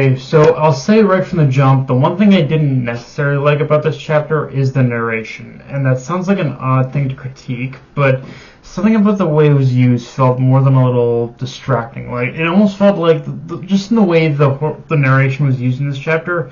Okay, so I'll say right from the jump, the one thing I didn't necessarily like about this chapter is the narration. And that sounds like an odd thing to critique, but something about the way it was used felt more than a little distracting. Like, it almost felt like, just in the way the narration was used in this chapter,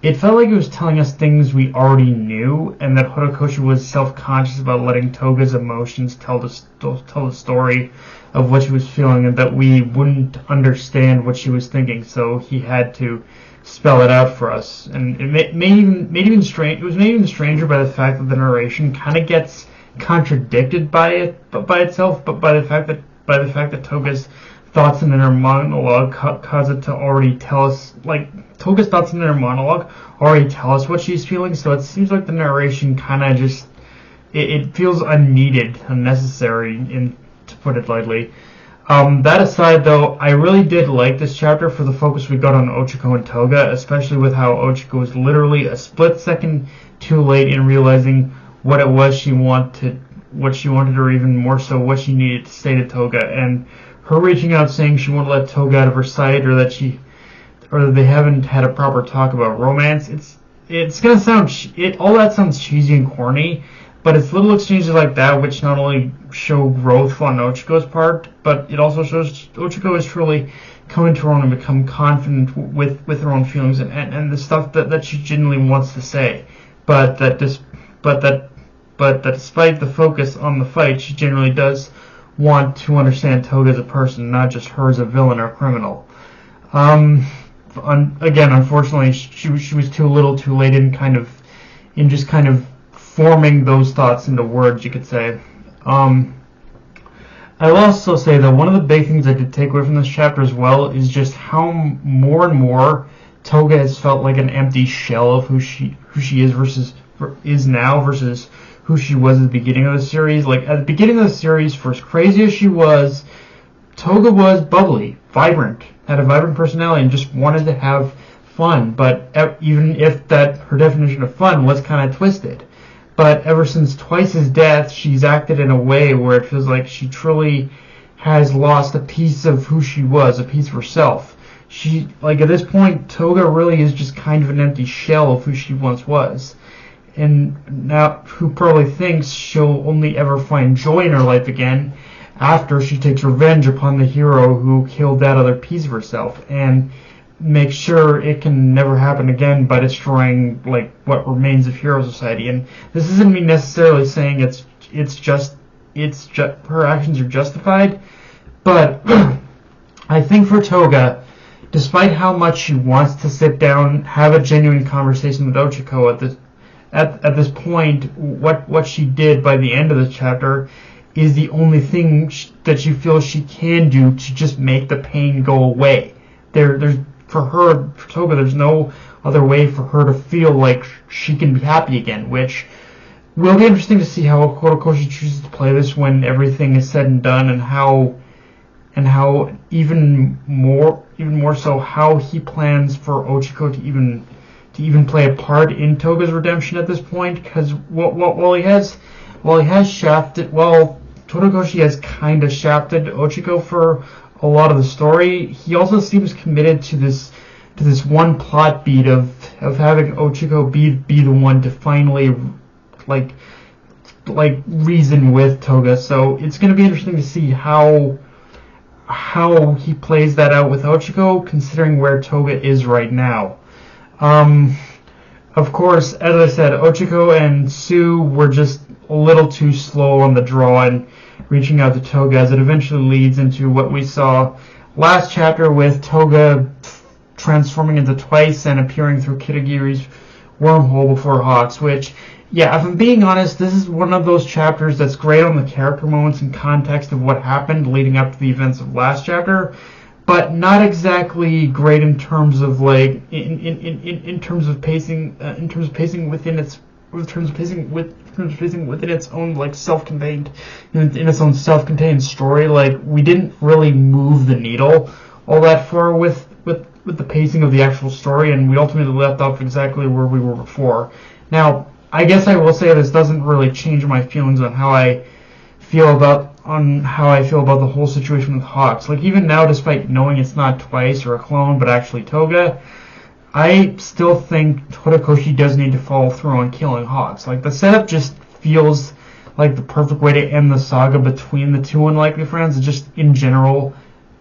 it felt like it was telling us things we already knew, and that Horikoshi was self-conscious about letting Toga's emotions tell the story of what she was feeling, and that we wouldn't understand what she was thinking, so he had to spell it out for us. And it it was made even stranger by the fact that the narration kind of gets contradicted by itself, but by the fact that Toga's thoughts in inner monologue cause it to already tell us, like, Toga's thoughts in inner monologue already tell us what she's feeling, so it seems like the narration kind of just, it feels unneeded, unnecessary, to put it lightly. That aside, though, I really did like this chapter for the focus we got on Ochako and Toga, especially with how Ochako was literally a split second too late in realizing what it was she wanted, or even more so, what she needed to say to Toga, and her reaching out saying she won't let Toga out of her sight, or that they haven't had a proper talk about romance. It's gonna sound all that sounds cheesy and corny, but it's little exchanges like that which not only show growth on Ochiko's part, but it also shows Ochako is truly coming to her own and become confident with her own feelings and the stuff that she genuinely wants to say, but that despite the focus on the fight, she generally does want to understand Toga as a person, not just her as a villain or criminal. Again, unfortunately, she was too little, too late in just kind of forming those thoughts into words, you could say. I will also say that one of the big things I did take away from this chapter as well is just how more and more Toga has felt like an empty shell of who she is now versus who she was at the beginning of the series. Like, at the beginning of the series, for as crazy as she was, Toga was bubbly, vibrant, had a vibrant personality, and just wanted to have fun. But even if her definition of fun was kind of twisted. But ever since Twice's death, she's acted in a way where it feels like she truly has lost a piece of who she was, a piece of herself. At this point, Toga really is just kind of an empty shell of who she once was. And now, who probably thinks she'll only ever find joy in her life again after she takes revenge upon the hero who killed that other piece of herself, and make sure it can never happen again by destroying, like, what remains of Hero Society. And this isn't me necessarily saying it's just her actions are justified, but I think for Toga, despite how much she wants to sit down, have a genuine conversation with Ochako at this point, what she did by the end of the chapter is the only thing that she feels she can do to just make the pain go away. For Toga, there's no other way for her to feel like she can be happy again, which will be interesting to see how Horikoshi chooses to play this when everything is said and done, and how even more so how he plans for Ochako to even play a part in Toga's redemption at this point, because while he has shafted, Horikoshi has kind of shafted Ochako for a lot of the story, he also seems committed to this one plot beat of having Ochako be the one to finally like reason with Toga. So it's going to be interesting to see how he plays that out with Ochako, considering where Toga is right now. Of course, as I said, Ochako and Sue were just a little too slow on the draw and reaching out to Toga, as it eventually leads into what we saw last chapter with Toga transforming into Twice and appearing through Kitagiri's wormhole before Hawks, which, yeah, if I'm being honest, this is one of those chapters that's great on the character moments and context of what happened leading up to the events of last chapter, but not exactly great in terms of like in terms of pacing within its own like self-contained story. Like, we didn't really move the needle all that far with the pacing of the actual story, and we ultimately left off exactly where we were before. Now, I guess I will say this doesn't really change my feelings on how I feel about on how I feel about the whole situation with Hawks. Like, even now, despite knowing it's not Twice or a clone, but actually Toga, I still think Horikoshi does need to follow through on killing Hawks. Like, the setup just feels like the perfect way to end the saga between the two unlikely friends. Just in general,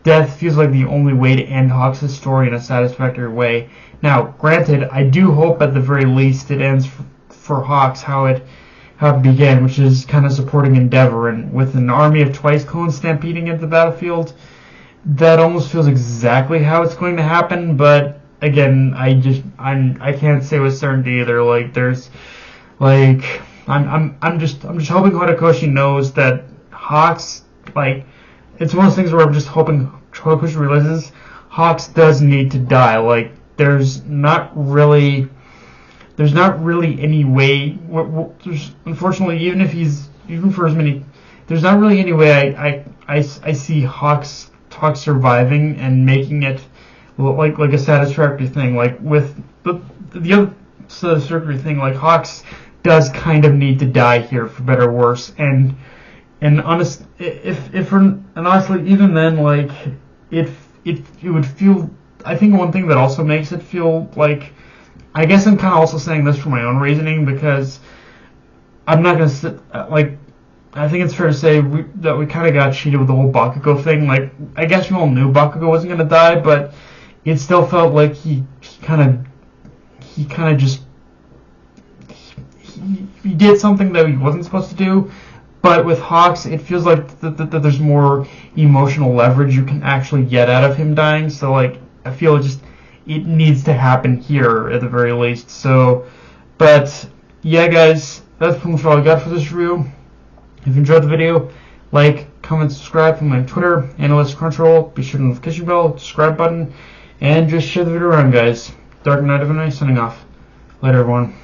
death feels like the only way to end Hawks' story in a satisfactory way. Now, granted, I do hope at the very least it ends for Hawks how it began, which is kind of supporting Endeavor, and with an army of Twice clones stampeding into the battlefield, that almost feels exactly how it's going to happen. But again, I can't say with certainty either. Like, I'm just hoping Horikoshi knows that Hawks, like, it's one of those things where I'm just hoping Horikoshi realizes Hawks does need to die. Like, there's not really any way. Unfortunately, even for as many, there's not really any way I see Hawks surviving and making it like a satisfactory thing. Like, with the other satisfactory thing, like, Hawks does kind of need to die here, for better or worse. And honestly, even then, like, it would feel. I think one thing that also makes it feel like, I guess I'm kind of also saying this for my own reasoning, because I'm not gonna sit, like, I think it's fair to say that we kind of got cheated with the whole Bakugo thing. Like, I guess we all knew Bakugo wasn't gonna die, but it still felt like he did something that he wasn't supposed to do. But with Hawks, it feels like that there's more emotional leverage you can actually get out of him dying. So, like, I feel it needs to happen here at the very least. So, but yeah, guys, that's pretty much all I got for this review. If you enjoyed the video, like, comment, subscribe from my Twitter, Analyst Crunchyroll. Be sure to notification bell, subscribe button, and just share the video around, guys. Dark Knight of a Night signing off. Later, everyone.